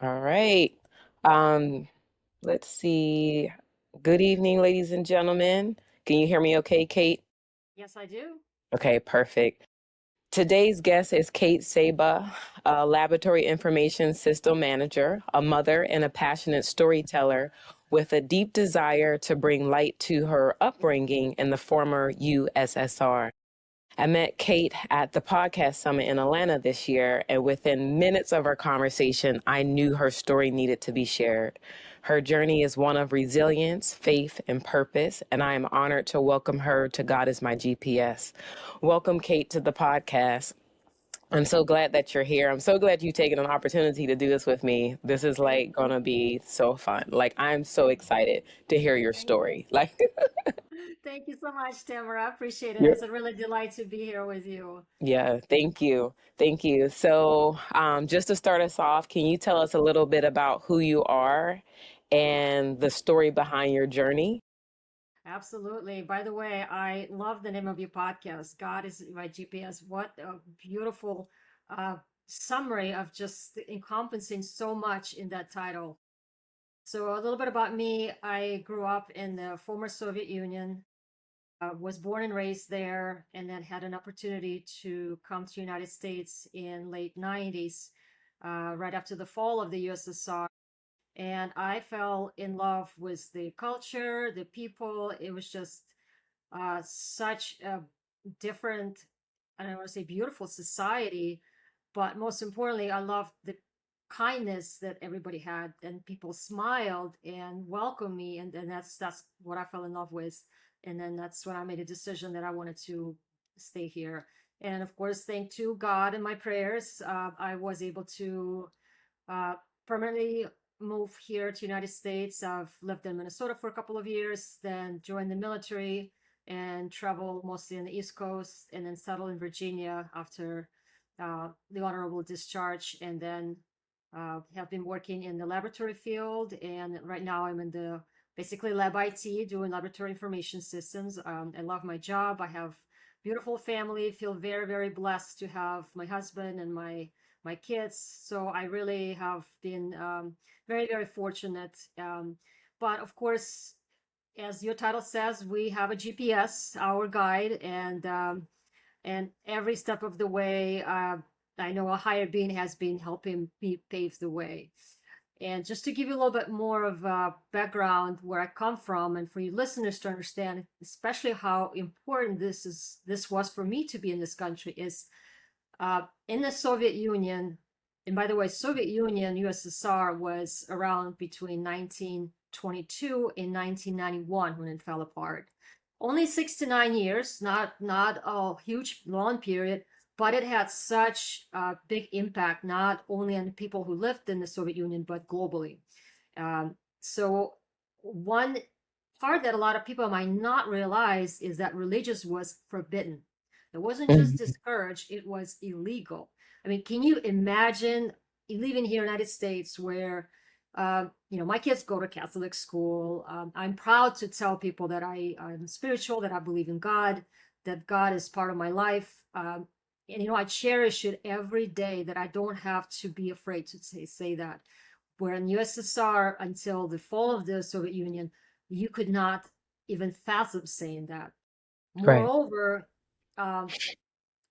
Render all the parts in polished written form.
All right. Um, let's see. Good evening, ladies and gentlemen. Can you hear me okay, Kate? Yes, I do. Okay, perfect. Today's guest is Kate Saba, a laboratory information system manager, a mother, and a passionate storyteller with a deep desire to bring light to her upbringing in the former USSR. I met Kate at the podcast summit in Atlanta this year, and within minutes of our conversation, I knew her story needed to be shared. Her journey is one of resilience, faith, and purpose, and I am honored to welcome her to God is My GPS. Welcome, Kate, to the podcast. I'm so glad that you're here. I'm so glad you've taken an opportunity to do this with me. This is Thank like gonna be so fun. Like, I'm so excited to hear your thank story. Like, thank you so much, Tamara. I appreciate it. you're It's a really delight to be here with you. Yeah, thank you. Thank you. So, just to start us off, can you tell us a little bit about who you are and the story behind your journey? Absolutely. By the way, I love the name of your podcast. God is my GPS. What a beautiful uh, summary of just encompassing so much in that title. So, a little bit about me. I grew up in the former Soviet Union, was born and raised there, and then had an opportunity to come to the United States in late 90s, right after the fall of the USSR. And I fell in love with the culture, the people. It was just such a different, I don't want to say beautiful society, but most importantly, I loved the kindness that everybody had, and people smiled and welcomed me, and that's what I fell in love with. And then that's when I made a decision that I wanted to stay here. And of course, thank to God and my prayers, I was able to uh, permanently move here to United States. I've lived in Minnesota for a couple of years, then joined the military and traveled mostly on the East Coast, and then settled in Virginia after the honorable discharge, and then have been working in the laboratory field. And right now I'm in the basically lab IT, doing laboratory information systems. I love my job. I have beautiful family. Feel very, very blessed to have my husband and my kids. So I really have been very, very fortunate. But of course, as your title says, we have a GPS, our guide, and every step of the way, I know a higher being has been helping me pave the way. And just to give you a little bit more of a background where I come from, and for you listeners to understand, especially how important this was for me to be in this country, is in the Soviet Union. And by the way, Soviet Union, USSR was around between 1922 and 1991 when it fell apart. Only 6 to 9 years, not a huge long period, but it had such a big impact, not only on the people who lived in the Soviet Union, but globally. So one part that a lot of people might not realize is that religious was forbidden. It wasn't just Mhm. discouraged, it was illegal. I mean, can you imagine living here in the United States where, my kids go to Catholic school. I'm proud to tell people that I'm spiritual, that I believe in God, that God is part of my life. And I cherish it every day that I don't have to be afraid to say that. Where in USSR, until the fall of the Soviet Union, you could not even fathom saying that. Right. Moreover, um,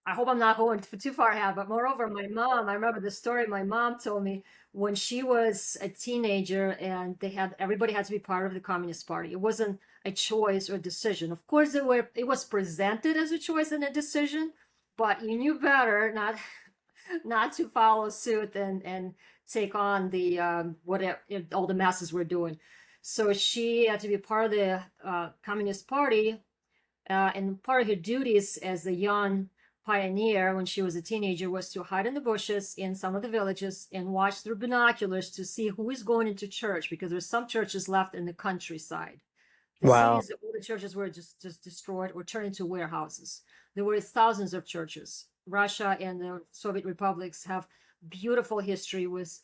I hope I'm not going too far ahead, but moreover, my mom, I remember the story my mom told me when she was a teenager, and everybody had to be part of the Communist Party. It wasn't a choice or a decision. Of course, it was presented as a choice and a decision, but you knew better not to follow suit and take on the whatever all the masses were doing. So she had to be part of the Communist Party, and part of her duties as a young pioneer when she was a teenager was to hide in the bushes in some of the villages and watch through binoculars to see who is going into church, because there's some churches left in the countryside. The Wow. cities, all the churches were just destroyed or turned into warehouses. There were thousands of churches. Russia and the Soviet republics have beautiful history with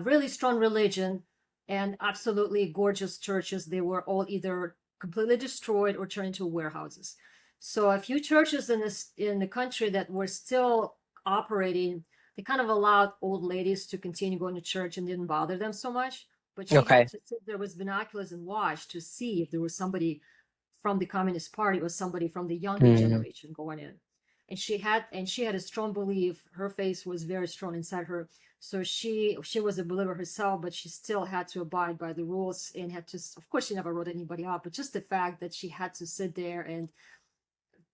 really strong religion and absolutely gorgeous churches. They were all either completely destroyed or turned into warehouses. So a few churches in the country that were still operating they kind of allowed old ladies to continue going to church and didn't bother them so much. But she had Okay. to sit there with binoculars and watch to see if there was somebody from the Communist Party or somebody from the younger Mm, generation going in. And she had a strong belief. Her faith was very strong inside her. So she was a believer herself, but she still had to abide by the rules and had to. Of course, she never wrote anybody up, but just the fact that she had to sit there and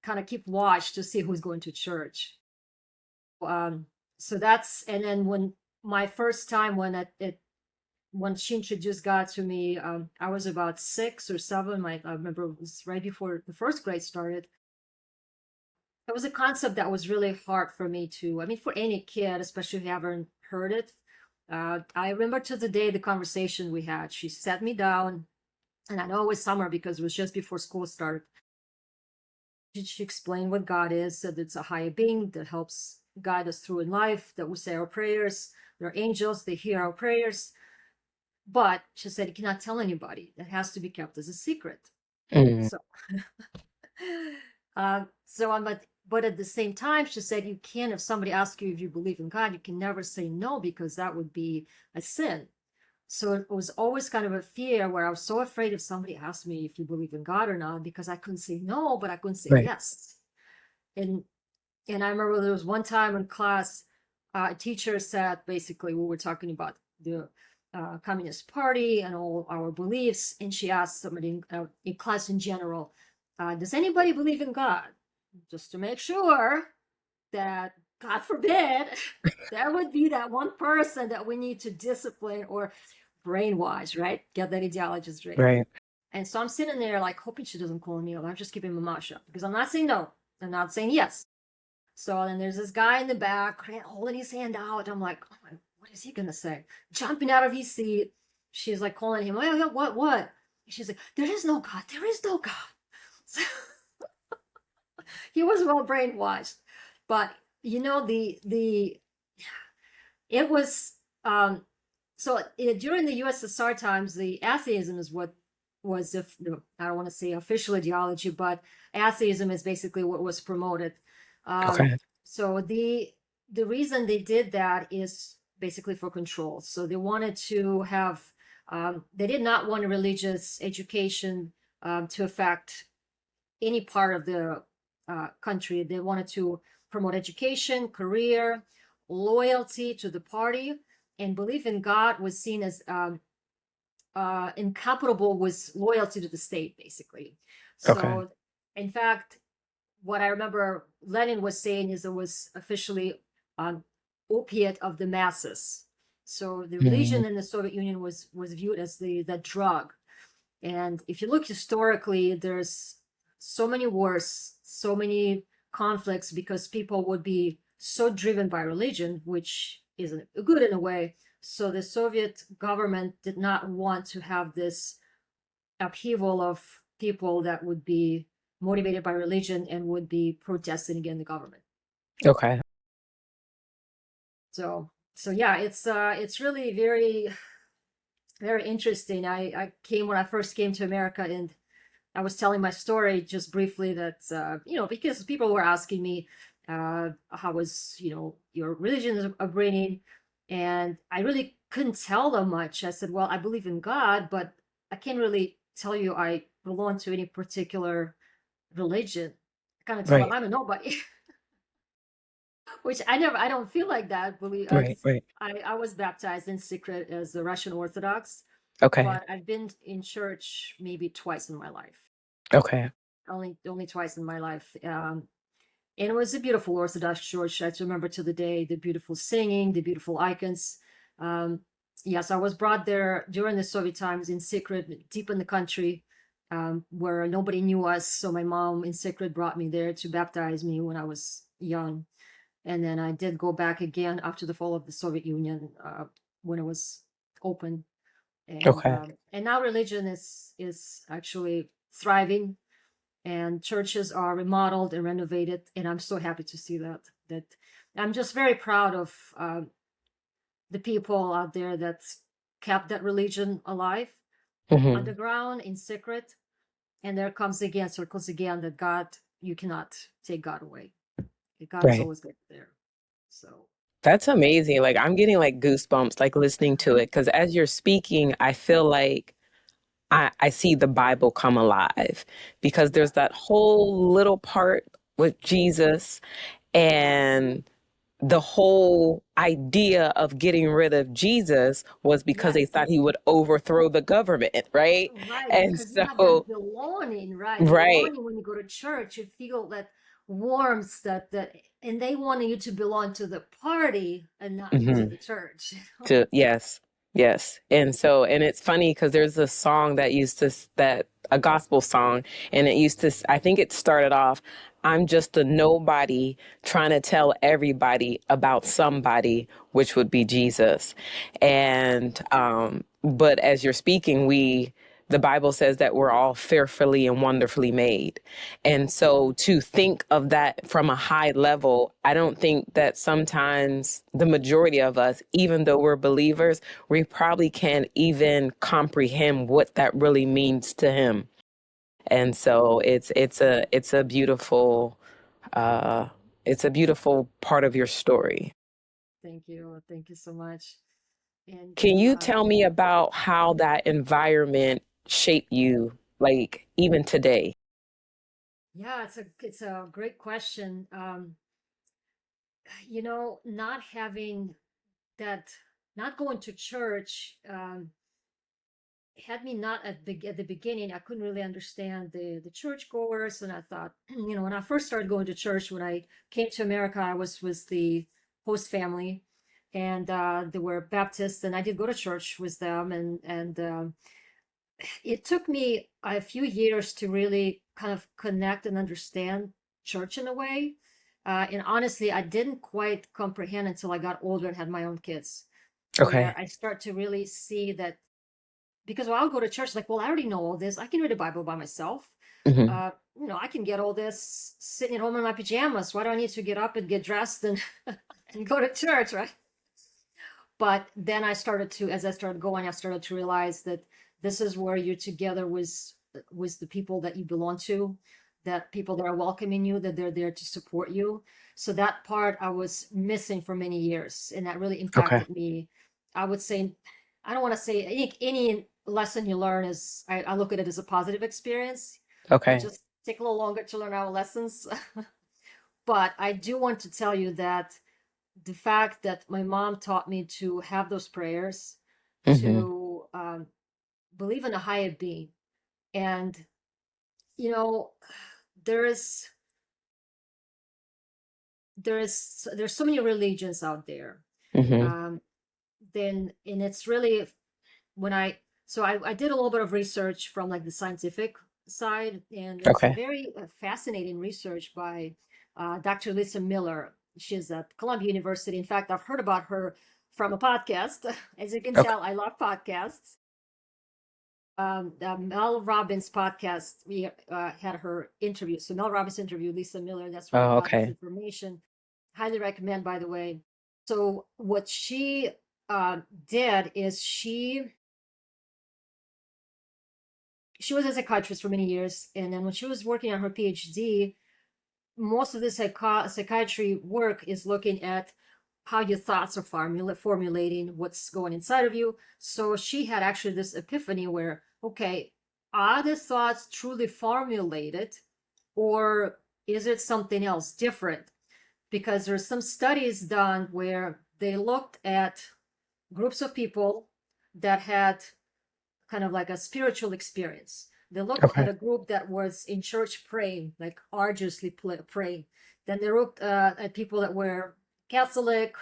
kind of keep watch to see who's going to church. Um, so that's, and then when my first time when she introduced God to me, I was about 6 or 7. I remember it was right before the first grade started. It was a concept that was really hard for me to, I mean, for any kid, especially if you haven't heard it. I remember to the day the conversation we had. She sat me down, and I know it was summer because it was just before school started. She explained what God is, that it's a higher being that helps guide us through in life, that we say our prayers. They're angels, they hear our prayers. But she said, you cannot tell anybody. That has to be kept as a secret. mm, So, so I'm but at the same time, she said, you can, if somebody asks you if you believe in God, you can never say no because that would be a sin. So it was always kind of a fear where I was so afraid if somebody asked me if you believe in God or not, because I couldn't say no, but I couldn't say right. yes. And and I remember there was one time in class, a teacher said, basically, we were talking about the Communist Party and all our beliefs, and she asked somebody in class in general, does anybody believe in God? Just to make sure that, God forbid, there would be that one person that we need to discipline or brainwash, right? Get that ideology straight. Right. And so I'm sitting there like hoping she doesn't call me, or I'm just keeping my mouth shut because I'm not saying no. I'm not saying yes. So then there's this guy in the back holding his hand out. I'm like, oh my, what is he gonna say? Jumping out of his seat. She's like calling him, oh, what? She's like, there is no God. There is no God. So he was well brainwashed. But the it was during the USSR times, the atheism is what was, if I don't want to say official ideology, but atheism is basically what was promoted. Um, Okay. so the reason they did that is basically for control. So they wanted to have they did not want religious education to affect any part of the country. They wanted to promote education, career, loyalty to the party, and belief in God was seen as incompatible with loyalty to the state, basically. Okay. So, in fact, what I remember Lenin was saying is it was officially opiate of the masses. So the Mm, religion in the Soviet Union was viewed as the drug. And if you look historically, there's so many wars, so many conflicts because people would be so driven by religion, which is good in a way. So the Soviet government did not want to have this upheaval of people that would be motivated by religion and would be protesting against the government. okay. So yeah, it's really very very interesting. I came when I first came to America, and I was telling my story just briefly that because people were asking me how was your religion upbringing, and I really couldn't tell them much. I said, well, I believe in God, but I can't really tell you I belong to any particular religion. I kind of tell them Right. I'm a nobody, which I don't feel like that. Believe Right. Right. I was baptized in secret as a Russian Orthodox, Okay. but I've been in church maybe twice in my life. Okay. Only twice in my life. And it was a beautiful Orthodox church. I remember to the day the beautiful singing, the beautiful icons. Um, yes, I was brought there during the Soviet times in secret, deep in the country, where nobody knew us. So my mom, in secret, brought me there to baptize me when I was young. And then I did go back again after the fall of the Soviet Union, when it was open. Okay. And now religion is actually thriving, and churches are remodeled and renovated, and I'm so happy to see that I'm just very proud of the people out there that kept that religion alive Hmm. underground in secret. And there comes again, circles again, that God, you cannot take God away. God is Right. always there. So That's amazing. Like I'm getting like goosebumps like listening to it because as you're speaking, I feel like I see the Bible come alive because Yeah, there's that whole little part with Jesus and the whole idea of getting rid of Jesus was because they yes. thought he would overthrow the government, right? Right, And because you have that so, belonging, right? right. Belonging when you go to church, you feel that warmth and they want you to belong to the party and not to Mhm. the church. To yes, yes. And so, and it's funny because there's a song that used to that a gospel song, and it used to I think it started off, "I'm just a nobody trying to tell everybody about somebody, which would be Jesus." And but as you're speaking, the Bible says that we're all fearfully and wonderfully made. And so to think of that from a high level, I don't think that sometimes the majority of us, even though we're believers, we probably can't even comprehend what that really means to him. And so it's a beautiful uh it's a beautiful part of your story. Thank you. Thank you so much. And Can you tell me about how that environment shaped you, like even today? yeah, it's a great question. Not having that, not going to church, had me not at the beginning. I couldn't really understand the churchgoers, and I thought, when I first started going to church, when I came to America, I was with the host family, and they were Baptists, and I did go to church with them, and it took me a few years to really kind of connect and understand church in a way. And honestly, I didn't quite comprehend until I got older and had my own kids, where Okay. I start to really see that, because when I'll go to church, like, well, I already know all this. I can read the Bible by myself. Hmm. I can get all this sitting at home in my pajamas. Why do I need to get up and get dressed and and go to church, right? But then as I started going, I started to realize that this is where you're together with the people that you belong to, that people that are welcoming you, that they're there to support you. So that part I was missing for many years, and that really Okay. impacted me. I would say, I don't want to say any lesson you learn is, I look at it as a positive experience. It Okay. just take a little longer to learn our lessons. But I do want to tell you that the fact that my mom taught me to have those prayers, Hmm. to believe in a higher being. And, you know, there is, there's so many religions out there. Hmm. Um, and it's really, when I did a little bit of research from like the scientific side, and it's Okay. very fascinating research by Dr. Lisa Miller. She's at Columbia University. In fact, I've heard about her from a podcast. As you can Okay. tell, I love podcasts. Mel Robbins podcast, we had her interview. So Mel Robbins interviewed Lisa Miller. That's where I Oh, got this okay. information. Highly recommend, by the way. So what she did is she was a psychiatrist for many years, and then when she was working on her PhD, most of the psychiatry work is looking at how your thoughts are formulating what's going inside of you. So she had actually this epiphany where, okay, are the thoughts truly formulated, or is it something else different? Because there's some studies done where they looked at groups of people that had kind of like a spiritual experience. They looked at Okay. a group that was in church praying, like arduously praying. Then they looked at people that were Catholic,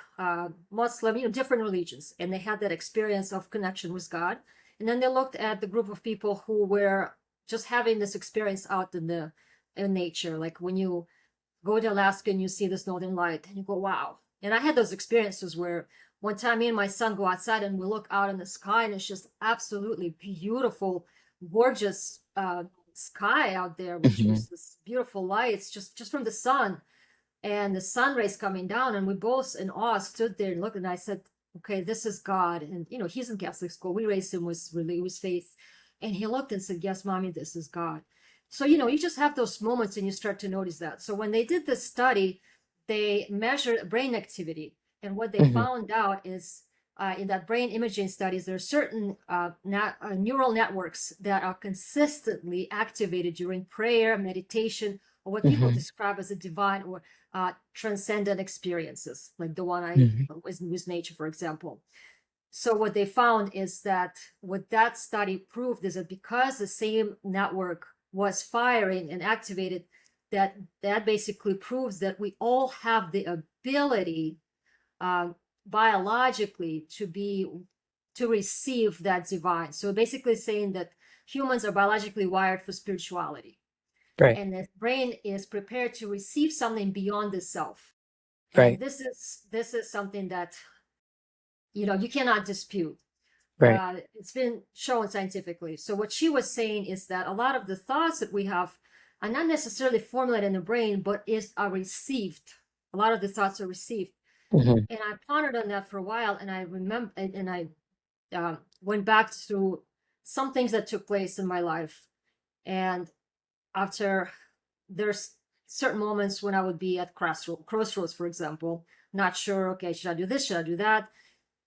Muslim, different religions, and they had that experience of connection with God. And then they looked at the group of people who were just having this experience out in nature, like when you go to Alaska and you see this northern light and you go, wow. And I had those experiences where one time me and my son go outside and we look out in the sky and it's just absolutely beautiful, gorgeous sky out there with Hmm. just this beautiful lights just from the sun and the sun rays coming down. And we both in awe stood there and looked, and I said, okay, this is God. And, he's in Catholic school. We raised him with faith. And he looked and said, yes, mommy, this is God. So, you just have those moments and you start to notice that. So when they did this study, they measured brain activity. And what they Hmm. found out is in that brain imaging studies, there are certain neural networks that are consistently activated during prayer, meditation, or what people Hmm. describe as a divine or transcendent experiences, like the one I Hmm. was with nature, for example. So what they found is that what that study proved is that because the same network was firing and activated, that basically proves that we all have the ability uh, biologically to receive that divine. So basically saying that humans are biologically wired for spirituality, Right. and the brain is prepared to receive something beyond the self. And Right. this is something that you cannot dispute. Right. It's been shown scientifically. So what she was saying is that a lot of the thoughts that we have are not necessarily formulated in the brain, but are received. A lot of the thoughts are received. Hmm. And I pondered on that for a while, and I remember, and I went back through some things that took place in my life. And after there's certain moments when I would be at crossroads, for example, not sure, okay, should I do this? Should I do that?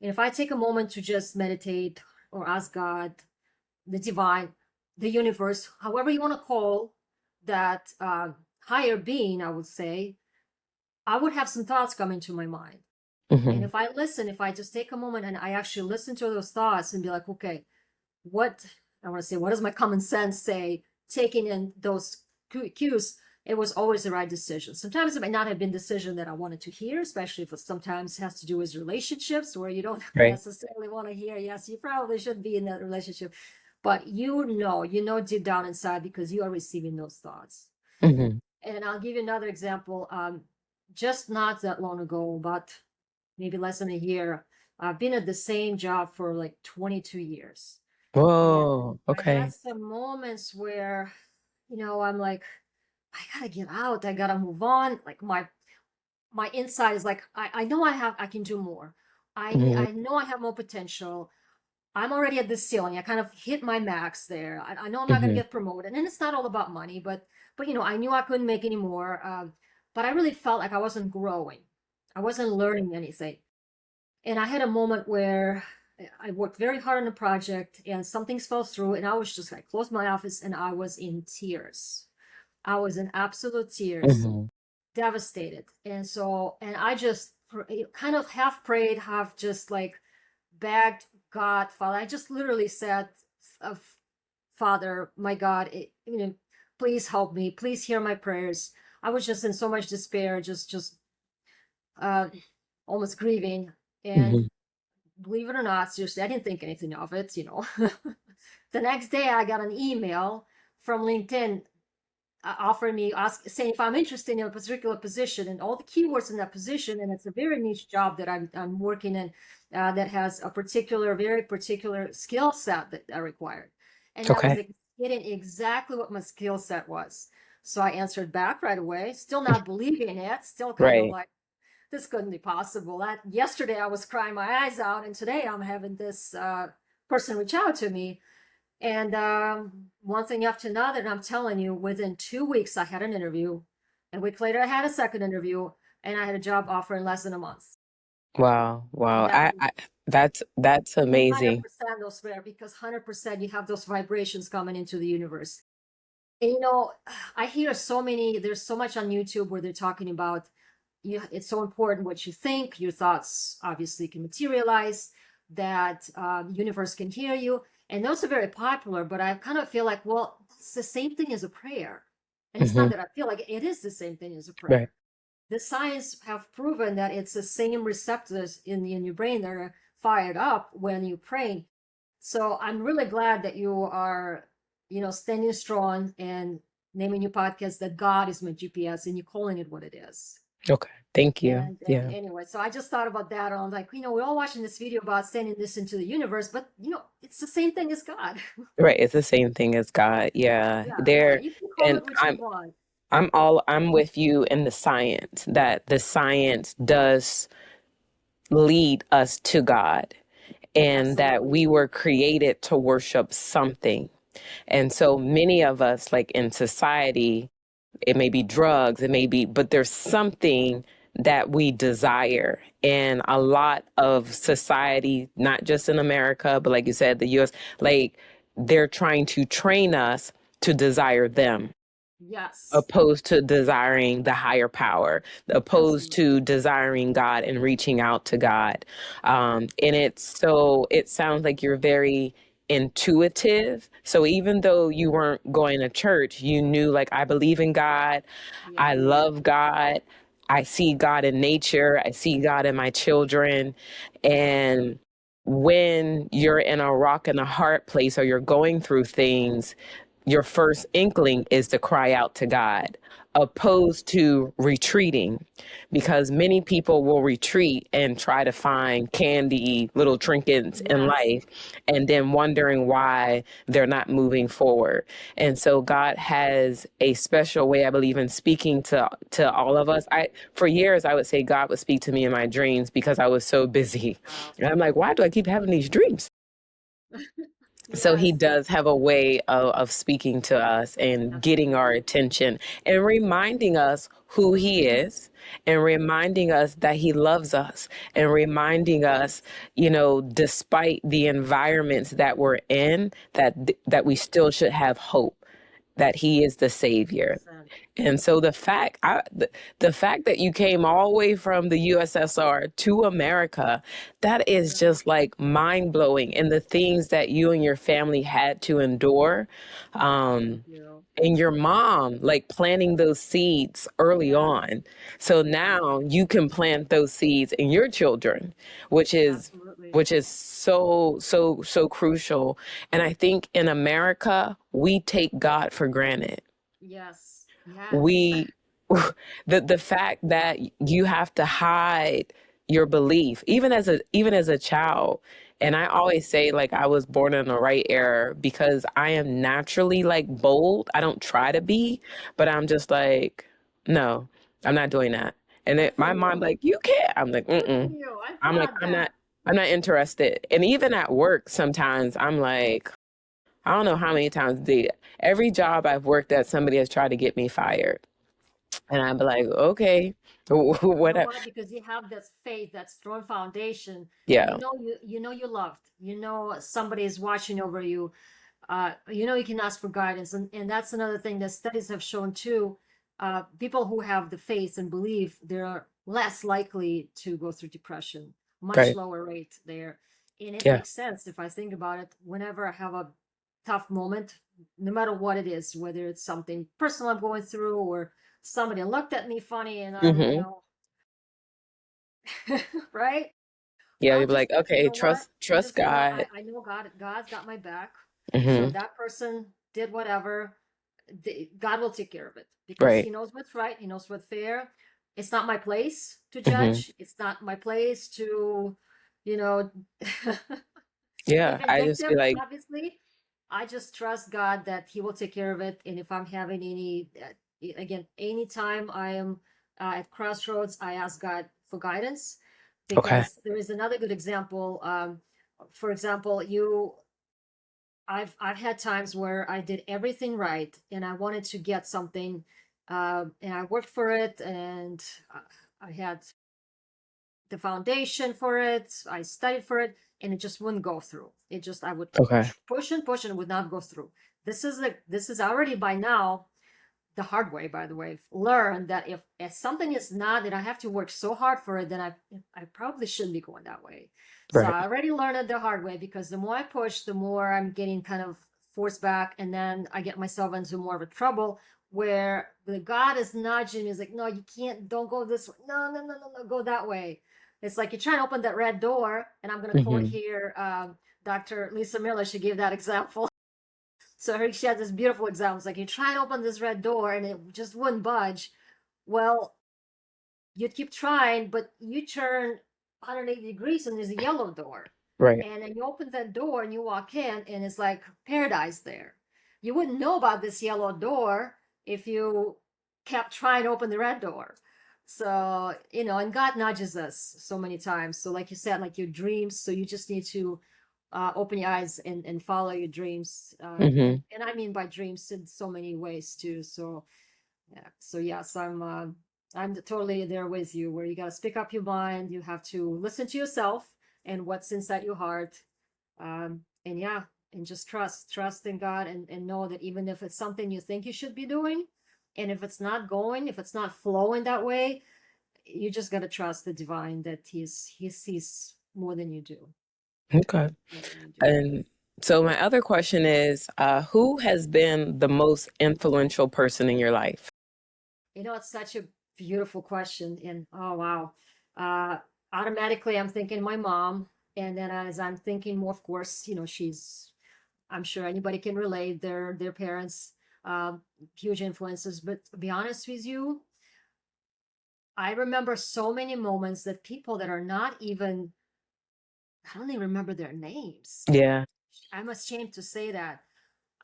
And if I take a moment to just meditate or ask God, the divine, the universe, however you want to call that higher being, I would say, I would have some thoughts come into my mind. And Hmm. if I just take a moment and I actually listen to those thoughts and be like, okay, what I want to say, what does my common sense say? Taking in those cues, it was always the right decision. Sometimes it might not have been the decision that I wanted to hear, especially if it sometimes has to do with relationships where you don't Right. necessarily want to hear, yes, you probably shouldn't be in that relationship. But you know deep down inside because you are receiving those thoughts. Hmm. And I'll give you another example. Just not that long ago, about maybe less than a year, I've been at the same job for like 22 years. And Whoa. I had Okay. some moments where, I'm like, I gotta get out. I gotta move on. Like my inside is like, I know I can do more. Hmm. I know I have more potential. I'm already at the ceiling. I kind of hit my max there. I know I'm not gonna Hmm. get promoted, and it's not all about money, but I knew I couldn't make any more. But I really felt like I wasn't growing. I wasn't learning anything. And I had a moment where I worked very hard on a project and some things fell through, and I closed my office and I was in tears. I was in absolute tears, Hmm. devastated. And I just kind of half prayed, half just like begged God, Father. I just literally said, uh, Father, my God, please help me. Please hear my prayers. I was just in so much despair, just uh, almost grieving. And Hmm. believe it or not, seriously, I didn't think anything of it. The next day, I got an email from LinkedIn offering me, saying if I'm interested in a particular position and all the keywords in that position, and it's a very niche job that I'm working in that has a very particular skill set that I required. And that was Okay. getting exactly what my skill set was. So I answered back right away, still not believing it, still kind of Right. like, this couldn't be possible. Yesterday I was crying my eyes out, and today I'm having this person reach out to me. And one thing after another, and I'm telling you, within 2 weeks I had an interview. A week later I had a second interview, and I had a job offer in less than a month. Wow. And Wow. that That's amazing. 100% those rare because 100% you have those vibrations coming into the universe. And I hear there's so much on YouTube where they're talking about it's so important what you think. Your thoughts obviously can materialize, that universe can hear you. And those are very popular, but I kind of feel like, well, it's the same thing as a prayer. And it's not Hmm. that I feel like it is the same thing as a Right. prayer. The science have proven that it's the same receptors in your brain that are fired up when you pray. So I'm really glad that you are, standing strong and naming your podcast that God is my GPS and you're calling it what it is. Okay. Thank you. And Yeah. anyway, so I just thought about that. I'm like, we're all watching this video about sending this into the universe, but it's the same thing as God. Right. It's the same thing as God. Yeah. Yeah, yeah. There, You can call and it what you want. I'm with you in the science that the science does lead us to God and that Absolutely. we were created to worship something. And so many of us, like in society, it may be drugs, it may be, but there's something that we desire. And a lot of society, not just in America, but like you said, the US, like they're trying to train us to desire them Yes, opposed to desiring the higher power, opposed absolutely. to desiring God and reaching out to God. And it sounds like you're very intuitive. So even though you weren't going to church, you knew, like, I believe in God, I Yes, love God, I see God in nature, I see God in my children. And when you're in a rock and a hard place or you're going through things, your first inkling is to cry out to God, opposed to retreating, because many people will retreat and try to find candy, little trinkets in yes, life, and then wondering why they're not moving forward. And so God has a special way, I believe, in speaking to all of us. For years I would say God would speak to me in my dreams because I was so busy. wow. And I'm like, why do I keep having these dreams? So he Yes, does have a way of speaking to us and getting our absolutely. attention and reminding us who he Hmm. is and reminding us that he loves us and reminding us, Yes, despite the environments that we're in, that we still should have hope, that he is the savior. 100%. And so the fact that you came all the way from the USSR to America, that is Right. just like mind blowing. And the things that you and your family had to endure, Thank um, you. and your mom like planting those seeds early Yes, on. So yes, now you can plant those seeds in your children, which is absolutely. which is so crucial. And I think in America, we take God for granted. Yes, yes. We the fact that you have to hide your belief even as a child. And I always say, like, I was born in the right era because I am naturally like bold. I don't try to be, but I'm just like, no, I'm not doing that. And Good for my mom you. like, you can't. I'm like, Good for mm-mm. you. I I'm like, applaud that. I'm not interested. And even at work sometimes I'm like, I don't know how many times every job I've worked at, somebody has tried to get me fired. And I'd be like, okay, You know whatever. what? Because you have that faith, that strong foundation. Yeah. You know you're loved. You know somebody is watching over you. You know you can ask for guidance, and that's another thing that studies have shown too. People who have the faith and belief, they're less likely to go through depression, much Right. lower rate there. And it Yeah. makes sense if I think about it. Whenever I have a tough moment, no matter what it is, whether it's something personal I'm going through or somebody looked at me funny and I'm, Hmm. right? Yeah. I'll You'd be just, like, you okay, know what? trust God. I know God's got my back. So Hmm. that person did whatever. God will take care of it because Right. He knows what's right. He knows what's fair. It's not my place to Hmm. judge. It's not my place to, you know, be Yeah. I just vindictive. be like, Obviously, I just trust God that He will take care of it. And if I'm having any, again, anytime I am at crossroads, I ask God for guidance okay. because there is another good example. For example, I've had times where I did everything right and I wanted to get something, and I worked for it, and I had the foundation for it. I studied for it, and it just wouldn't go through. It just I would Okay. push and it would not go through. This is already by now the hard way, by the way, learn that if something is not that I have to work so hard for it, then I probably shouldn't be going that way. So Right. I already learned it the hard way because the more I push, the more I'm getting kind of forced back, and then I get myself into more of a trouble where the God is nudging me. He's like, no, you can't, don't go this way. No, go that way. It's like you're trying to open that red door, and I'm going to quote Hmm. here Dr. Lisa Miller. She gave that example. So she had this beautiful example. It's like you try and open this red door and it just wouldn't budge. Well, you'd keep trying, but you turn 180 degrees and there's a yellow door. Right. And then you open that door and you walk in and it's like paradise there. You wouldn't know about this yellow door if you kept trying to open the red door. So, and God nudges us so many times. So, like you said, like your dreams. So, you just need to open your eyes and follow your dreams. Hmm. And I mean by dreams in so many ways too. So, yeah. So, yes, I'm. I'm totally there with you, where you got to speak up your mind. You have to listen to yourself and what's inside your heart. And yeah, and just trust in God, and know that even if it's something you think you should be doing, and if it's not going, if it's not flowing that way, you just got to trust the divine, that he sees more than you do. Okay. More than you do. And so my other question is, who has been the most influential person in your life? It's such a beautiful question. And oh, wow. Uh, Automatically, I'm thinking my mom. And then as I'm thinking more, of course, I'm sure anybody can relate, their parents, uh, huge influences. But to be honest with you, I remember so many moments that people that are not even, I don't even remember their names. Yeah. I'm ashamed to say that.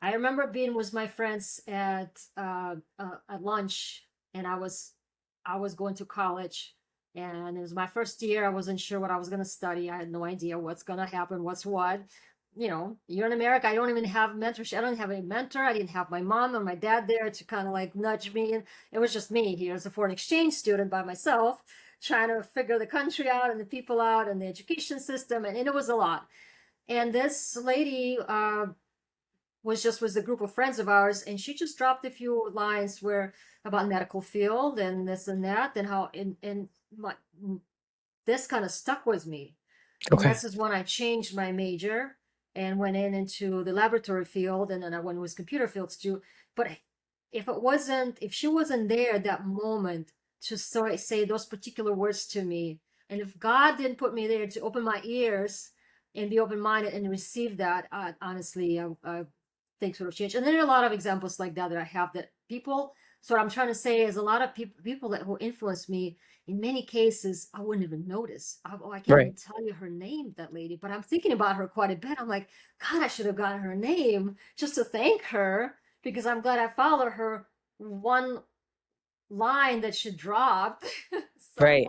I remember being with my friends at lunch, and I was going to college, and it was my first year. I wasn't sure what I was going to study. I had no idea what's going to happen, what's what. You're in America. I don't even have mentorship. I don't have any mentor. I didn't have my mom or my dad there to kind of like nudge me. And it was just me here as a foreign exchange student by myself, trying to figure the country out and the people out and the education system, and it was a lot. And this lady was a group of friends of ours, and she just dropped a few lines where about medical field and this and that, and how and my, this kind of stuck with me. And Okay. this is when I changed my major and went into the laboratory field, and then I went with computer fields too. But if she wasn't there at that moment to say those particular words to me, and if God didn't put me there to open my ears and be open-minded and receive that, honestly, things would have changed. And there are a lot of examples like that I have, that people. So what I'm trying to say is, a lot of people that who influenced me, in many cases, I wouldn't even notice. I can't Right. even tell you her name, that lady, but I'm thinking about her quite a bit. I'm like, God, I should have gotten her name just to thank her, because I'm glad I followed her one line that she dropped. Right.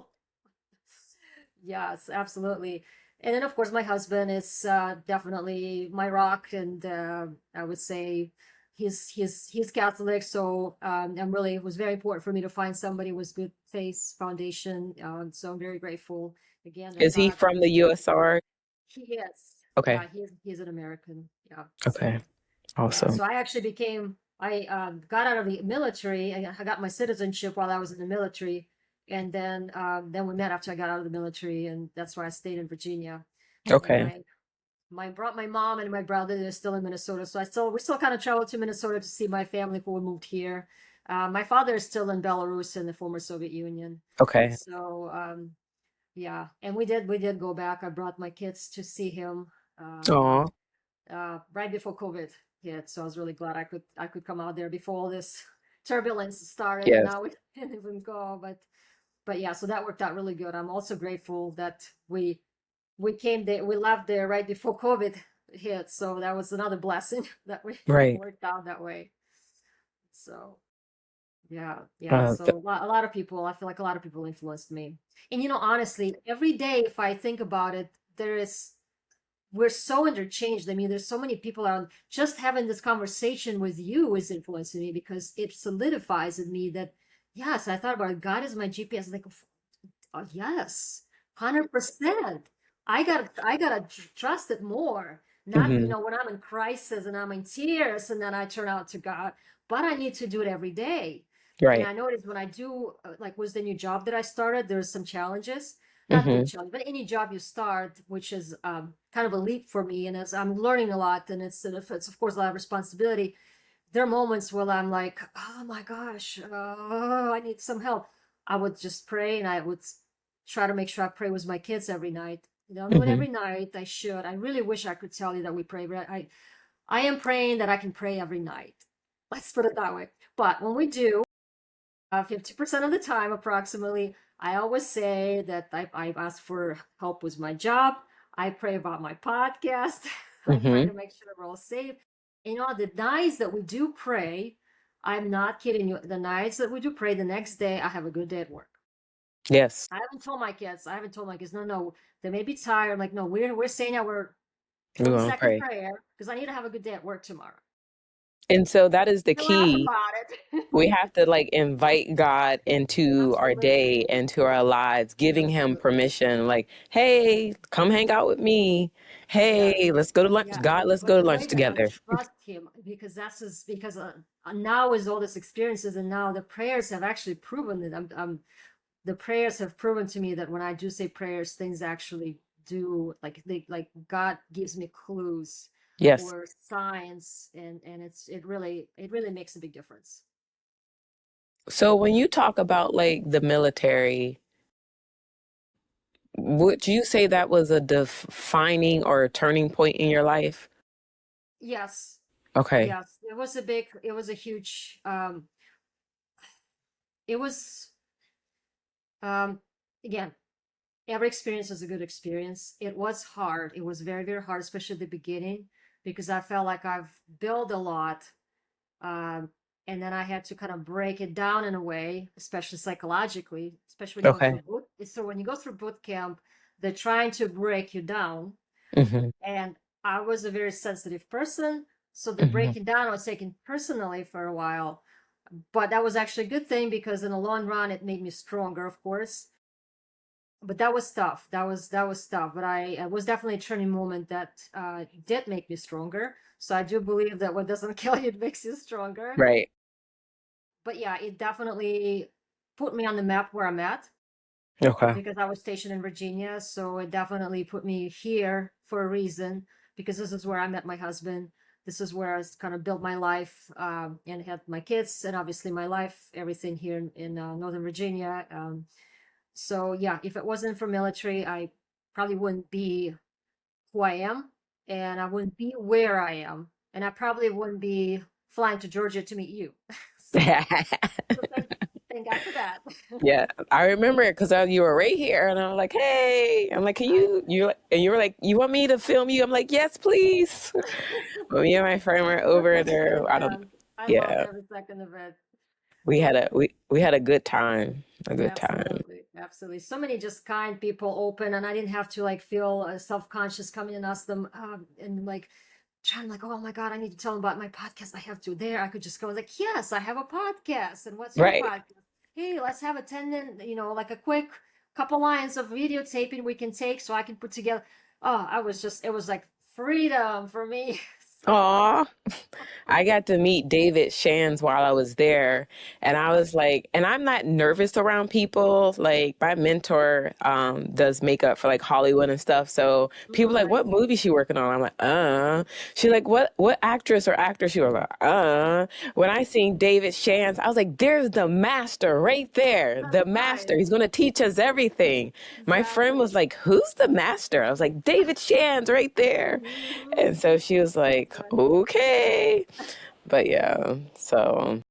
So yes, absolutely. And then, of course, my husband is definitely my rock, and I would say he's Catholic, so I'm really, it was very important for me to find somebody with good faith foundation. So I'm very grateful again that Is he God. from the USSR? He is, Okay. yeah, he's an American, yeah. Okay. So yeah, Awesome. so I actually I got out of the military. I got my citizenship while I was in the military, and then we met after I got out of the military, and that's why I stayed in Virginia. And Okay. my brought my mom and my brother. They're still in Minnesota, so we still kind of traveled to Minnesota to see my family who moved here. My father is still in Belarus, in the former Soviet Union. Okay. So yeah, and we did go back. I brought my kids to see him. Um, Aw. right before COVID hit. So I was really glad I could come out there before all this turbulence started, and Yes. now we didn't even go. But yeah, so that worked out really good. I'm also grateful that we came there, we left there right before COVID hit. So that was another blessing that we Right. worked out that way. So yeah, yeah. Uh, th- So a lot of people, I feel like a lot of people influenced me. And honestly, every day, if I think about it, we're so interchanged. I mean, there's so many people around. Just having this conversation with you is influencing me, because it solidifies in me that, yes, I thought about it. God is my GPS. Like, oh, yes, 100%. I gotta trust it more. Not, mhm. when I'm in crisis and I'm in tears and then I turn out to God, but I need to do it every day. And Right. I noticed when I do, like with the new job that I started, there's some challenges, not big Mhm. challenge, but any job you start, which is kind of a leap for me. And as I'm learning a lot, and it's of course a lot of responsibility, there are moments where I'm like, oh my gosh, I need some help. I would just pray, and I would try to make sure I pray with my kids every night. I don't do it Mhm. every night. I should. I really wish I could tell you that we pray, but I am praying that I can pray every night. Let's put it that way. But when we do, 50% of the time, approximately, I always say that I ask for help with my job. I pray about my podcast. I pray Mhm. to make sure we're all safe. The nights that we do pray, I'm not kidding you. The nights that we do pray, the next day, I have a good day at work. Yes. I haven't told my kids, no, no, they may be tired. I'm like, no, we're saying our We're 20 gonna second pray. prayer, because I need to have a good day at work tomorrow. And so that is the We laugh key. about it. We have to like invite God into our day, Absolutely. into our lives, giving him Absolutely. permission, like, hey, come hang out with me. Yes. Hey, let's go to lunch. Yeah. God, let's But go to lunch wait a minute, but together. trust him because that's just because now with all these experiences and now the prayers have actually proven that the prayers have proven to me that when I do say prayers, things actually do like God gives me clues Yes. or signs, and it really makes a big difference. So when you talk about like the military, would you say that was a defining or a turning point in your life? Yes, Okay. yes, it was a huge, it was um, again, every experience is a good experience. It was hard. It was very, very hard, especially at the beginning, because I felt like I've built a lot. Um, and then I had to kind of break it down in a way, especially psychologically, especially when you go Okay. through boot. So when you go through boot camp, they're trying to break you down. Hmm. And I was a very sensitive person. So the Hmm. breaking down I was taken personally for a while. But that was actually a good thing because in the long run, it made me stronger, of course. But that was tough. That was tough. But it was definitely a turning moment that did make me stronger. So I do believe that what doesn't kill you, it makes you stronger. Right. But yeah, it definitely put me on the map where I'm at Okay. because I was stationed in Virginia. So it definitely put me here for a reason because this is where I met my husband. This is where I kind of built my life and had my kids and obviously my life, everything here in Northern Virginia. So yeah, if it wasn't for military, I probably wouldn't be who I am and I wouldn't be where I am. And I probably wouldn't be flying to Georgia to meet you. So thank God for that. Yeah, I remember it because you were right here, and I'm like, "Hey," I'm like, "Can I and you were like, "You want me to film you?" I'm like, "Yes, please." But me and my friend were over appreciate there. I don't. that. I loved Yeah, every second of it. we had Well, we had a good time. A good time. absolutely, absolutely. So many just kind people, open, and I didn't have to like feel self-conscious coming and ask them and like trying like, oh my God, I need to tell them about my podcast. I have to there. I could just go like, yes, I have a podcast. And what's your Right. podcast? Hey, let's have a 10 minute, like a quick couple lines of videotaping we can take so I can put together. Oh, it was like freedom for me. So Aw. I got to meet David Shands while I was there, and I yeah. was like, and I'm not nervous around people. Like my mentor does makeup for like Hollywood and stuff. So people like, Nice. what movie she working on? I'm like, She's like, what actress or actor? She was like, When I seen David Shands, I was like, there's the master right there. The master. Nice. He's gonna teach us everything. My friend was Exactly. like, who's the master? I was like, David Shands right there. Hmm. And so she was like, okay. But yeah, so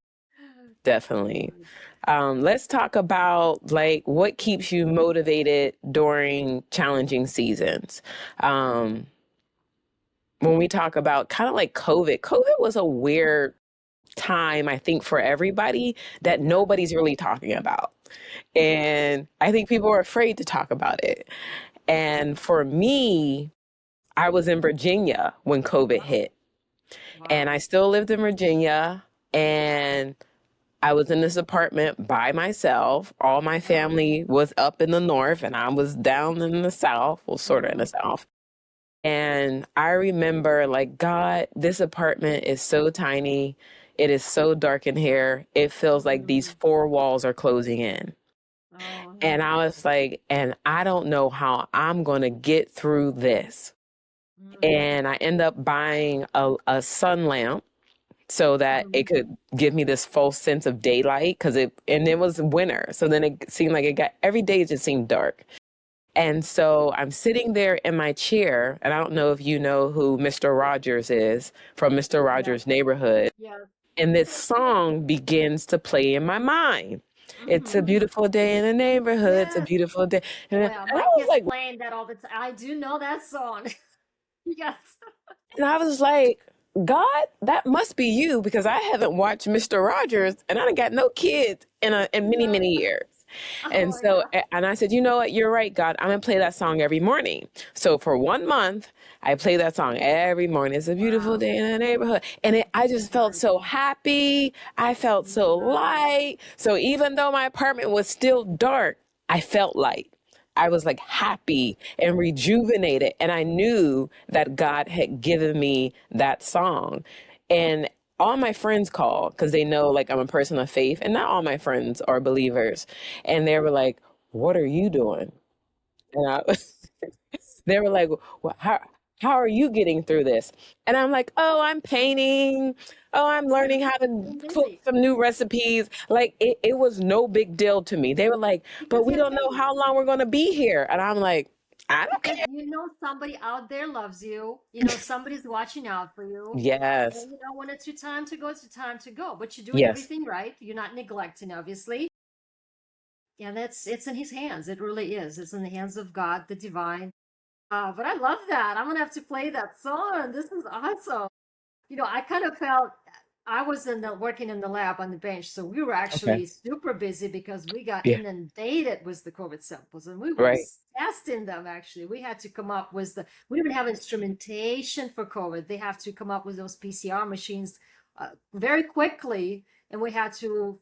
definitely. Let's talk about like what keeps you motivated during challenging seasons. Um, when we talk about kind of like COVID was a weird time, I think, for everybody that Yeah. nobody's really talking about. And I think people are afraid to talk about it. And for me, I was in Virginia when COVID Wow. hit. And Wow. I still lived in Virginia. And I was in this apartment by myself. All my Wow. family was up in the north, and I was down in the south, well, sort of in the Hmm. south. And I remember, like, God, this apartment is so tiny. It is so dark in here. It feels like these Hmm. four walls are closing in. Oh And no. I was like, and I don't know how I'm going to get through this. Hmm. And I end up buying a sun lamp so that it Hmm. could give me this false sense of daylight and it was winter. So then it seemed like it got every day it just seemed dark. And so I'm sitting there in my chair, and I don't know if you know who Mr. Rogers is from Mr. Yes. Rogers' Neighborhood. Yes. And this song begins to play in my mind. It's a Hmm. beautiful day in the neighborhood. It's a Yes. beautiful day. Oh And yeah, I my was kids like, playing that all the time. I do know that song. Yes. and I was like, God, that must be you because I haven't watched Mr. Rogers and I done got no kids in many, Yeah. many years. Oh And my so, God. and I said, you know what? You're right, God. I'm going to play that song every morning. So for 1 month, I play that song every morning. It's a beautiful Wow. day in the neighborhood. And I just felt so Wonderful. happy. I felt so Nice. light. So even though my apartment was still dark, I felt light. I was like happy and rejuvenated. And I knew that God had given me that song. And all my friends call because they know like I'm a person of faith, and not all my friends are believers. And they were like, "What are you doing?" And they were like, well, how are you getting through this? And I'm like, oh, I'm painting. Oh, I'm learning how to Being cook busy some new recipes. Like it was no big deal to me. They were like, but because we you're don't know faith. how long we're going to be here. And I'm like, I don't Because care. you know somebody out there loves you. Somebody's watching out for you. Yes. And when it's your time to go, it's your time to go. But you're doing Yes. everything right. You're not neglecting, obviously. And it's in his hands. It really is. It's in the hands of God, the divine. But I love that. I'm gonna have to play that song. This is awesome. I kind of felt I was working in the lab on the bench, so we were Okay. actually super busy because we got Yeah. inundated with the COVID samples, and we were Right. testing them. Actually, we had to come up with we didn't have instrumentation for COVID. They have to come up with those PCR machines very quickly, and we had to,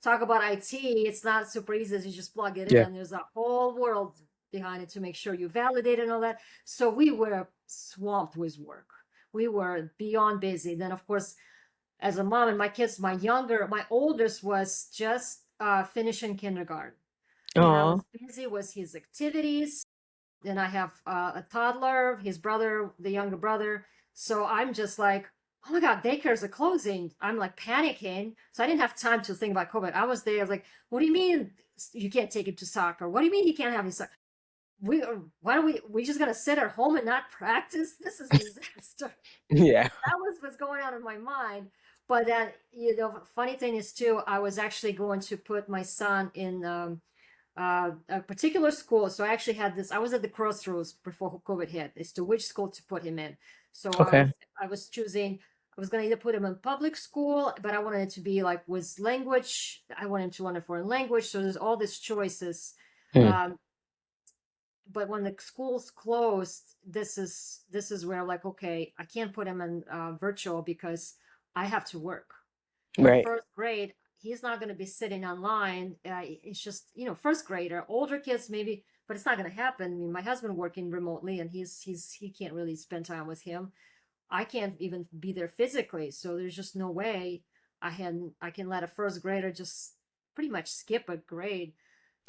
talk about IT. It's not super easy as you just plug it Yeah. in. There's a whole world behind it to make sure you validate and all that. So we were swamped with work. We were beyond busy. Then, of course, as a mom and my kids, my oldest was just finishing kindergarten. And I Oh. was busy with his activities. Then I have a toddler, his brother, the younger brother. So I'm just like, oh my God, daycares are closing. I'm like panicking. So I didn't have time to think about COVID. I was there. I was like, what do you mean you can't take him to soccer? What do you mean he can't have his soccer? Why don't we just gonna sit at home and not practice? This is a disaster. Yeah. That was what's going on in my mind. But then, funny thing is too, I was actually going to put my son in a particular school. So I actually had this. I was at the crossroads before COVID hit as to which school to put him in. So Okay. I was choosing. I was going to either put him in public school, but I wanted it to be like with language. I wanted him to learn a foreign language. So there's all these choices. Hmm. Um, but when the schools closed, this is where I'm like, okay, I can't put him in virtual because I have to work. In Right. first grade, he's not going to be sitting online. It's just, first grader, older kids maybe, but it's not going to happen. I mean, my husband working remotely, and he can't really spend time with him. I can't even be there physically, so there's just no way I can let a first grader just pretty much skip a grade.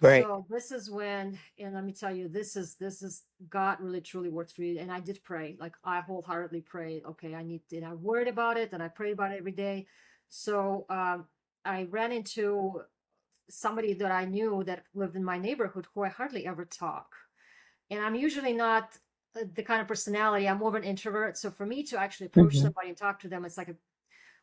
Right. So this is when, and let me tell you, this is God really truly works for you. And I did pray, like I wholeheartedly prayed. Okay, and I worried about it, and I prayed about it every day. So I ran into somebody that I knew that lived in my neighborhood who I hardly ever talk, and I'm usually not the kind of personality. I'm more of an introvert. So for me to actually approach Hmm. somebody and talk to them, it's like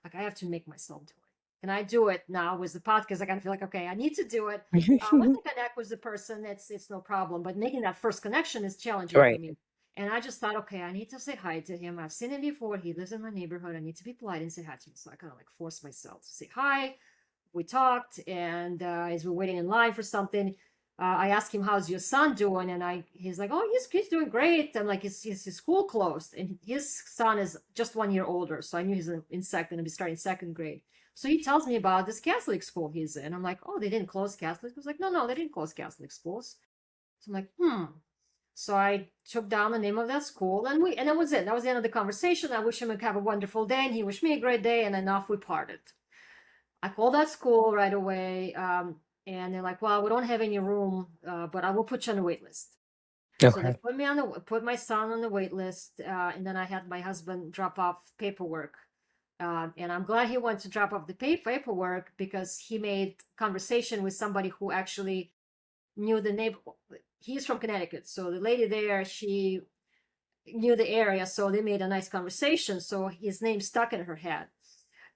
I have to make myself do it. And I do it now with the podcast. I kind of feel like, okay, I need to do it. Once I connect with the person, it's no problem. But making that first connection is challenging for Right. me. And I just thought, okay, I need to say hi to him. I've seen him before. He lives in my neighborhood. I need to be polite and say hi to him. So I kind of like force myself to say hi. We talked, and as we're waiting in line for something, I asked him, "How's your son doing?" And he's like, "Oh, he's doing great." I'm like, "Is his school closed?" And his son is just 1 year older, so I knew he's in second, to be starting second grade. So he tells me about this Catholic school he's in. I'm like, "Oh, they didn't close Catholic." He was like, "No, they didn't close Catholic schools." So I'm like, "Hmm." So I took down the name of that school, and that was it. That was the end of the conversation. I wish him to have a wonderful day, and he wished me a great day, and then off we parted. I called that school right away, and they're like, "Well, we don't have any room, but I will put you on the wait list." So they Okay. put my son on the wait list, and then I had my husband drop off paperwork. And I'm glad he went to drop off the paperwork because he made conversation with somebody who actually knew the neighbor. He's from Connecticut, so the lady there, she knew the area, so they made a nice conversation. So his name stuck in her head.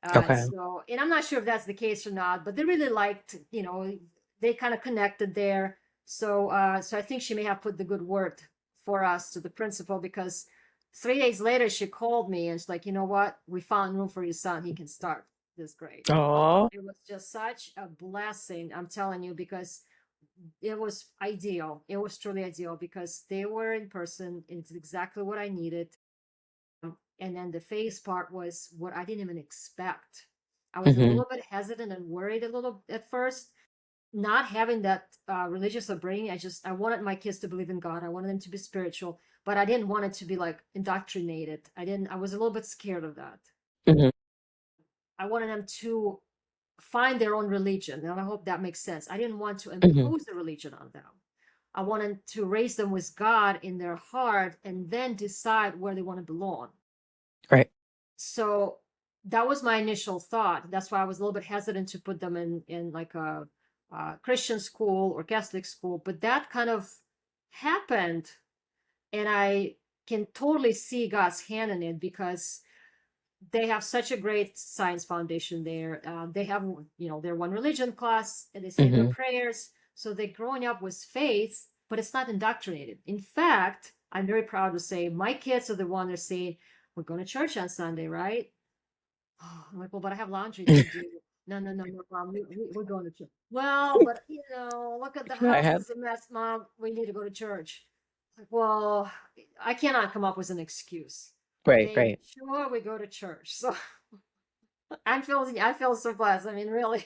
Okay. And I'm not sure if that's the case or not, but they really liked, they kind of connected there. So I think she may have put the good word for us to the principal because 3 days later she called me and she's like, you know what? We found room for your son. He can start. this grade. Oh. It was just such a blessing, I'm telling you, because it was ideal. It was truly ideal because they were in person. It's exactly what I needed. And then the face part was what I didn't even expect. I was a Mm-hmm. little bit hesitant and worried a little at first, not having that religious upbringing. I wanted my kids to believe in God. I wanted them to be spiritual, but I didn't want it to be like indoctrinated. I was a little bit scared of that. Mm-hmm. I wanted them to find their own religion, and I hope that makes sense. I didn't want to Mm-hmm. impose the religion on them. I wanted to raise them with God in their heart and then decide where they want to belong. Right. So that was my initial thought. That's why I was a little bit hesitant to put them in like a Christian school or Catholic school. But that kind of happened, and I can totally see God's hand in it because they have such a great science foundation there. They have, their one religion class, and they say their Mm-hmm. prayers. So they're growing up with faith, but it's not indoctrinated. In fact, I'm very proud to say my kids are the one that say, "We're going to church on Sunday, right?" Oh, I'm like, "Well, but I have laundry to do." No, no, no, no, Mom. We're going to church. Well, but look at the I house have. is a mess, Mom. We need to go to church. Like, well, I cannot come up with an excuse. Right. They Right. sure we go to church. So I feel so blessed. I mean, really.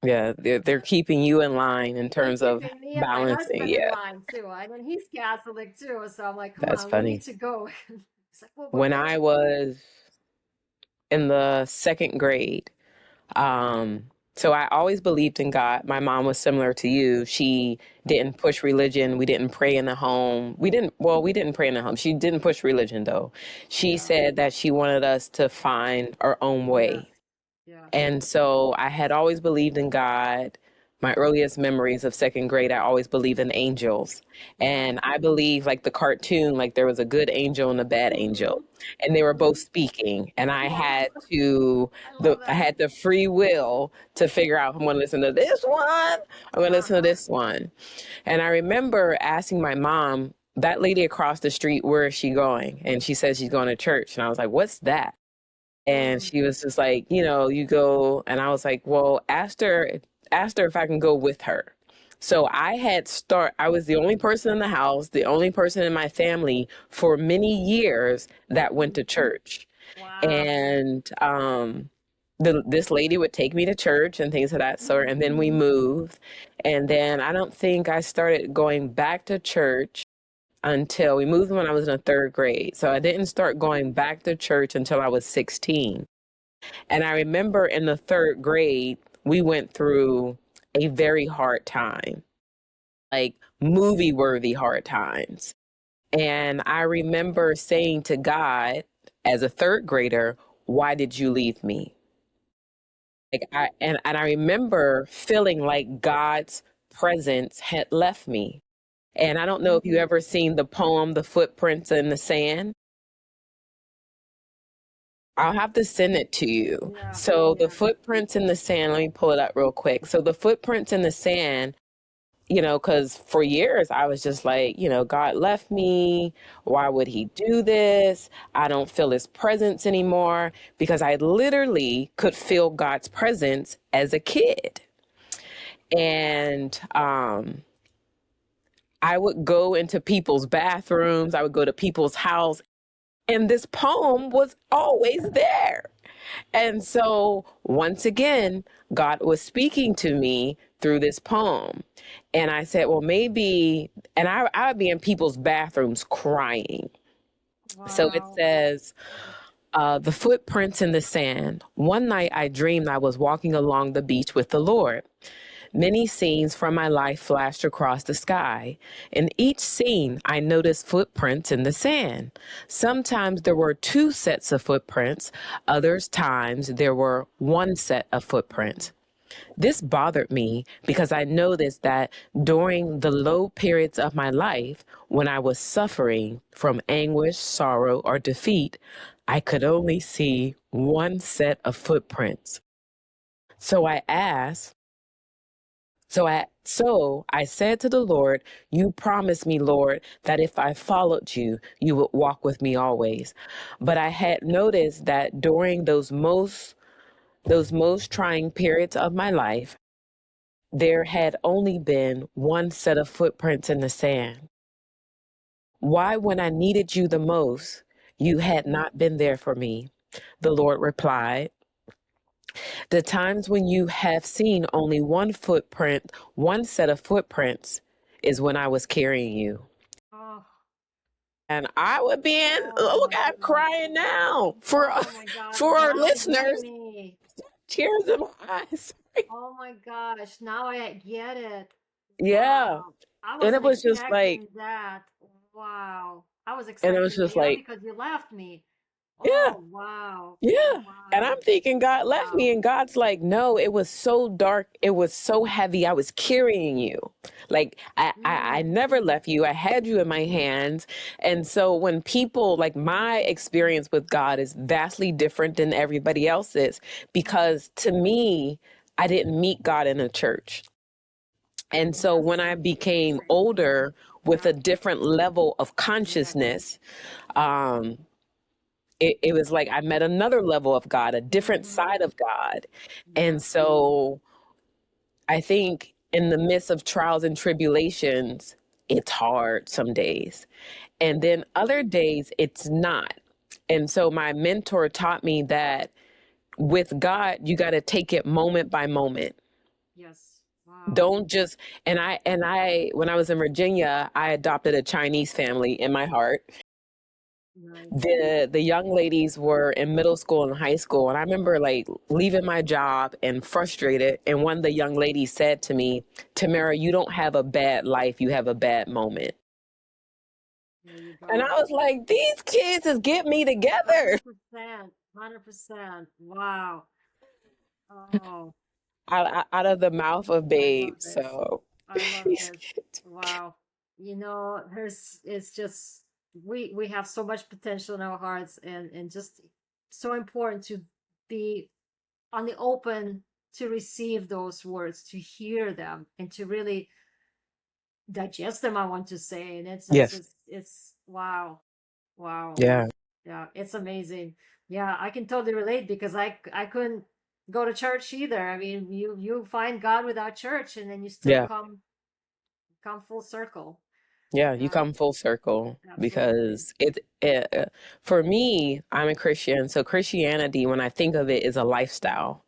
Yeah. They're keeping you in line in They're terms of keeping me and my balancing. husband in Yeah. line too. I mean, he's Catholic too, so I'm like, come That's on, we need funny. to go. He's like, well, When we're I gonna. was in the second grade, um, so I always believed in God. My mom was similar to you. She didn't push religion. We didn't pray in the home. We didn't pray in the home. She didn't push religion though. She Yeah. said that she wanted us to find our own Yes. way. Yes. And so I had always believed in God. My earliest memories of second grade, I always believed in angels. Yeah. And I believe, like the cartoon, like there was a good angel and a bad angel, Hmm. and they were both Hmm. speaking. And Yes. I love I that. had the free will to figure out I'm going to listen to this one, I'm going to listen to Uh-huh. this one. And I remember asking my mom, that lady across the street, where is she going? And she said she's going to church. And I was like, what's that? And Mm. she was just like, you go. And I was like, well, asked her if I can go with her. So I was the only person in the house, the only person in my family for many years that went Mm. to church. Wow. And this lady would take me to church and things of that sort. Mm. And then we moved. And then I don't think I started going back to church until we moved when I was in the third grade. So I didn't start going back to church until I was 16. And I remember in the third grade, we went through a very hard time, like movie worthy hard times. And I remember saying to God as a third grader, why did you leave me? And I remember feeling like God's presence had left me. And I don't know if you ever seen the poem, The Footprints in the Sand. I'll have to send it to you. Yeah. So the Yeah. footprints in the sand, let me pull it up real quick. So the footprints in the sand, because for years I was just like, God left me. Why would he do this? I don't feel his presence anymore because I literally could feel God's presence as a kid. And I would go into people's bathrooms, I would go to people's house, and this poem was always there. And so once again, God was speaking to me through this poem. And I said, well, maybe, and I would be in people's bathrooms crying. So it Wow. says, the footprints in the sand. One night I dreamed I was walking along the beach with the Lord. Many scenes from my life flashed across the sky. In each scene, I noticed footprints in the sand. Sometimes there were two sets of footprints, others times there were one set of footprints. This bothered me because I noticed that during the low periods of my life, when I was suffering from anguish, sorrow, or defeat, I could only see one set of footprints. So I asked, so I said to the Lord, you promised me, Lord, that if I followed you, you would walk with me always. But I had noticed that during those most those most trying periods of my life, there had only been one set of footprints in the sand. Why, when I needed you the most, you had not been there for me? The Lord replied, the times when you have seen only one footprint, one set of footprints, is when I was carrying you. Oh, And I would be in, oh look, my I'm God. crying now for Oh my God. for our Now get listeners. me. Tears in my eyes. Oh my gosh. Now I get it. Yeah. Wow. I And it wasn't was just like, expecting that. Wow. I was and it was expecting, just like, because you left me. yeah. Oh, wow. Yeah. And Wow. I'm thinking God left Wow. me, and God's like, no, it was so dark. It was so heavy. I was carrying you. Like, I Mm, never left you. I had you in my hands. And so when people, like, my experience with God is vastly different than everybody else's, mm. because to me, I didn't meet God in a church. And so Yes. when I became Same here. older with Yeah. a different level of Exactly. consciousness, um, it was like I met another level of God, a different Mm-hmm. side of God. And Yes. so I think in the midst of trials and tribulations, it's hard some days. And then other days, it's not. And so my mentor taught me that with God, you got to take it moment by moment. Yes. Wow. Don't just, when I was in Virginia, I adopted a Chinese family in my heart. Right. The young ladies were in middle school and high school, and I remember like leaving my job and frustrated, and one of the young ladies said to me, Tamara, you don't have a bad life, you have a bad moment. There you And go. I was like, these kids is get me together 100%. 100%. Wow. Oh, out of the mouth of I love babes. this. So I love this. Wow. It's just we have so much potential in our hearts, and just so important to be on the open to receive those words, to hear them, and to really digest them, I want to say. And yes, it's wow. Wow. yeah, Yeah, it's amazing. Yeah, I can totally relate because I couldn't go to church either. I mean, you find God without church, and then you still yeah. come full circle. Yeah, you Yeah, come full circle absolutely. because for me, I'm a Christian. So Christianity, when I think of it, is a lifestyle.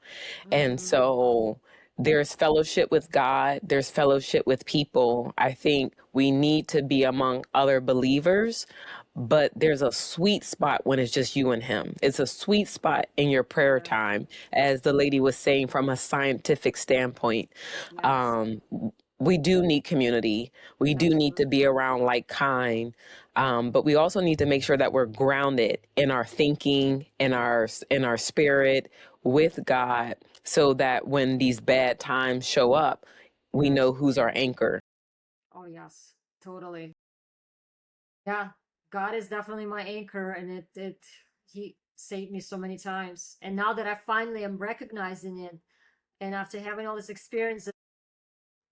And Mm-hmm. so there's fellowship with God, there's fellowship with people. I think we need to be among other believers, but there's a sweet spot when it's just you and him. It's a sweet spot in your prayer Yes, time, as the lady was saying from a scientific standpoint. yes, Um, we do need community. We do need to be absolutely. around like kind, but we also need to make sure that we're grounded in our thinking, in our spirit with God, so that when these bad times show up, we Yes. know who's our anchor. Oh, yes, totally. Yeah, God is definitely my anchor, and it he saved me so many times. And now that I finally am recognizing it, and after having all this experience,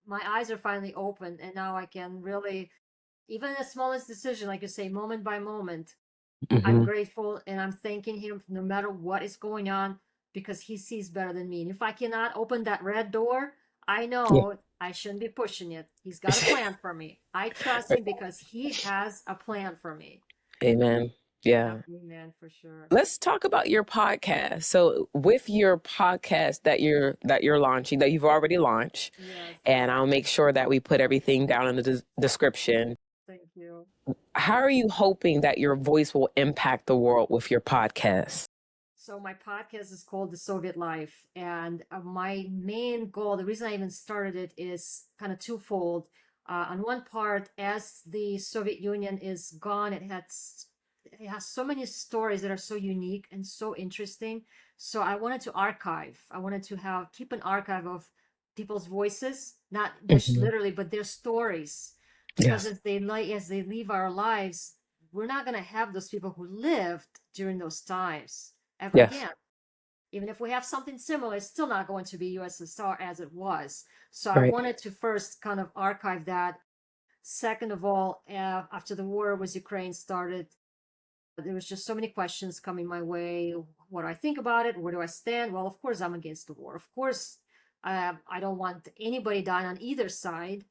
my eyes are finally open, and now I can really, even the smallest decision, like you say, moment by moment, I'm Hmm. grateful and I'm thanking him no matter what is going on, because he sees better than me. And if I cannot open that red door, I Yeah. know I shouldn't be pushing it. He's got a plan for me. I trust him because he has a plan for me. Amen. Yeah, Yeah. amen, for sure. Let's talk about your podcast. So with your podcast that you're launching, that you've already launched, Yes, and I'll make sure that we put everything down in the description. thank you. How are you hoping that your voice will impact the world with your podcast? So my podcast is called The Soviet Life, and my main goal, the reason I even started it, is kind of twofold. On one part, as the Soviet Union is gone, it has so many stories that are so unique and so interesting. So I wanted to archive. I wanted to have keep an archive of people's voices, not just Hmm. literally, but their stories, because Yes. as they leave our lives, we're not going to have those people who lived during those times ever Yes. again. Even if we have something similar, it's still not going to be USSR as it was. So I Right. wanted to first kind of archive that. Second of all, after the war with Ukraine started, There was just so many questions coming my way. What do I think about it? Where do I stand? Well, of course, I'm against the war. Of course, I don't want anybody dying on either side.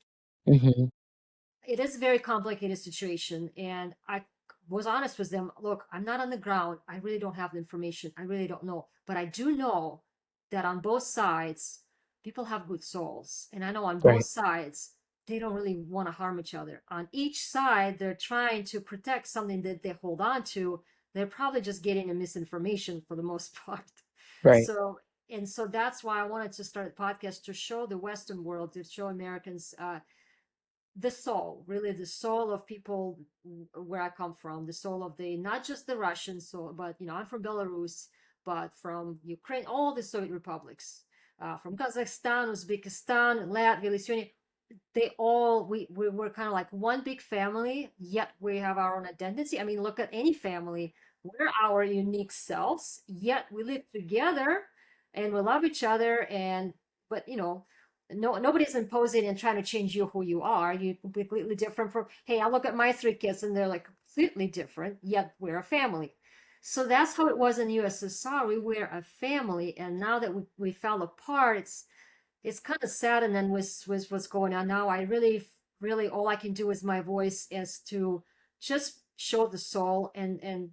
Hmm. It is a very complicated situation, and I was honest with them. Look, I'm not on the ground. I really don't have the information. I really don't know, but I do know that on both sides people have good souls, and I know on both Right. sides they don't really want to harm each other. On each side they're trying to protect something that they hold on to. They're probably just getting a misinformation for the most part. Right. So, and so that's why I wanted to start a podcast to show the Western world, to show Americans, the soul, really the soul of people where I come from, the soul of the, not just the Russians, so, but, I'm from Belarus, but from Ukraine, all the Soviet republics, from Kazakhstan, Uzbekistan, Latvia, Lithuania. They all, we were kind of like one big family, yet we have our own identity. I mean, look at any family. We're our unique selves, yet we live together and we love each other. And, but, no, nobody's imposing and trying to change you who you are. You're completely different from, hey, I look at my three kids and they're like completely different, yet we're a family. So that's how it was in USSR. We were a family. And now that we fell apart, it's kind of sad. And then with what's going on now, I really, all I can do is my voice is to just show the soul, and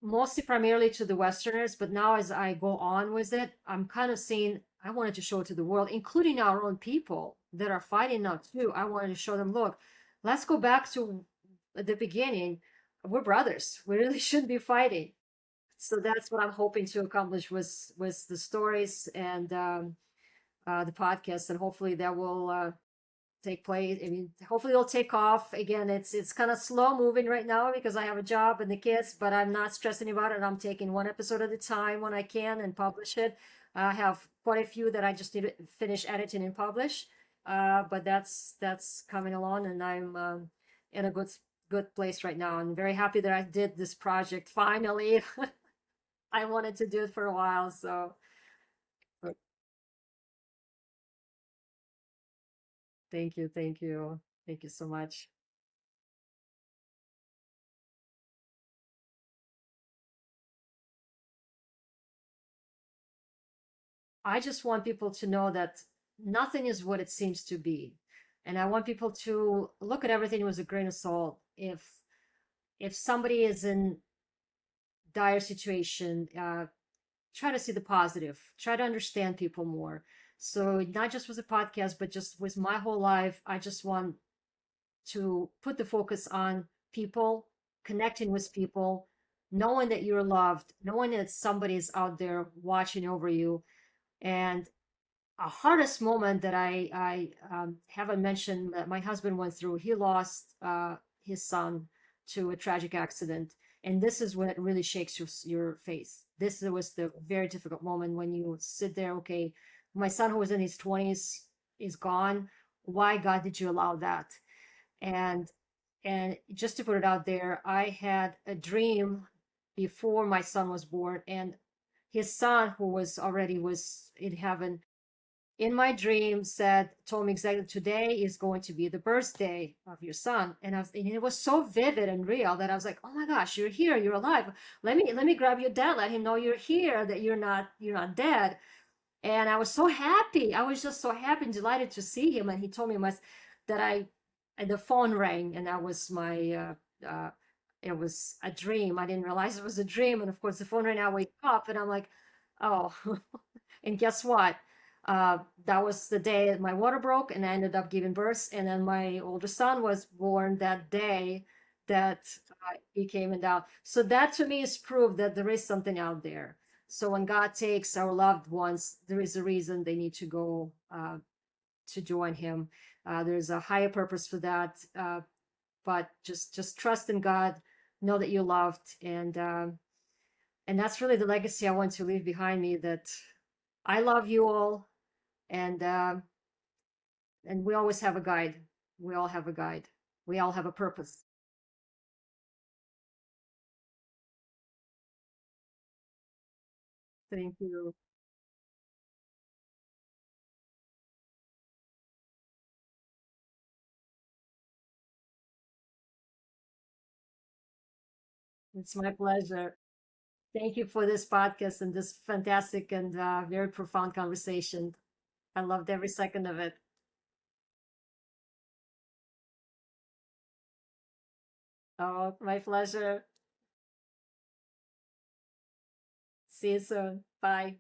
mostly primarily to the Westerners. But now as I go on with it, I'm kind of seeing, I wanted to show it to the world, including our own people that are fighting now too. I wanted to show them, look, let's go back to the beginning. We're brothers. We really shouldn't be fighting. So that's what I'm hoping to accomplish with the stories and the podcast, and hopefully that will take place. I mean, hopefully it'll take off. Again, it's kind of slow moving right now because I have a job and the kids, but I'm not stressing about it. I'm taking one episode at a time when I can and publish it. I have quite a few that I just need to finish editing and publish. But that's coming along, and I'm in a good place right now. I'm very happy that I did this project finally. I wanted to do it for a while, so thank you, thank you so much. I just want people to know that nothing is what it seems to be. And I want people to look at everything with a grain of salt. If somebody is in dire situation, try to see the positive. Try to understand people more. So not just with a podcast, but just with my whole life, I just want to put the focus on people, connecting with people, knowing that you're loved, knowing that somebody's out there watching over you. And a hardest moment that I haven't mentioned that my husband went through. He lost his son to a tragic accident, and this is when it really shakes your face. This was the very difficult moment when you sit there. Okay, my son who was in his 20s is gone. Why, God, did you allow that? And and just to put it out there, I had a dream before my son was born, and his son who was in heaven in my dream said, told me exactly, today is going to be the birthday of your son. And it was so vivid and real that I was like, oh my gosh, you're here, you're alive. Let me grab your dad, let him know you're here, that you're not dead. And I was so happy. I was just so happy and delighted to see him. And he told me that and the phone rang, and that was it was a dream. I didn't realize it was a dream. And of course, the phone rang. I wake up, and I'm like, oh. And guess what? That was the day that my water broke, and I ended up giving birth. And then my older son was born that day that he came and out. So that to me is proof that there is something out there. So when God takes our loved ones, there is a reason they need to go to join Him. There's a higher purpose for that. But just trust in God, know that you're loved, and that's really the legacy I want to leave behind me. That I love you all, and we always have a guide. We all have a guide. We all have a purpose. Thank you. It's my pleasure. Thank you for this podcast and this fantastic and very profound conversation. I loved every second of it. Oh, my pleasure. See you soon. Bye.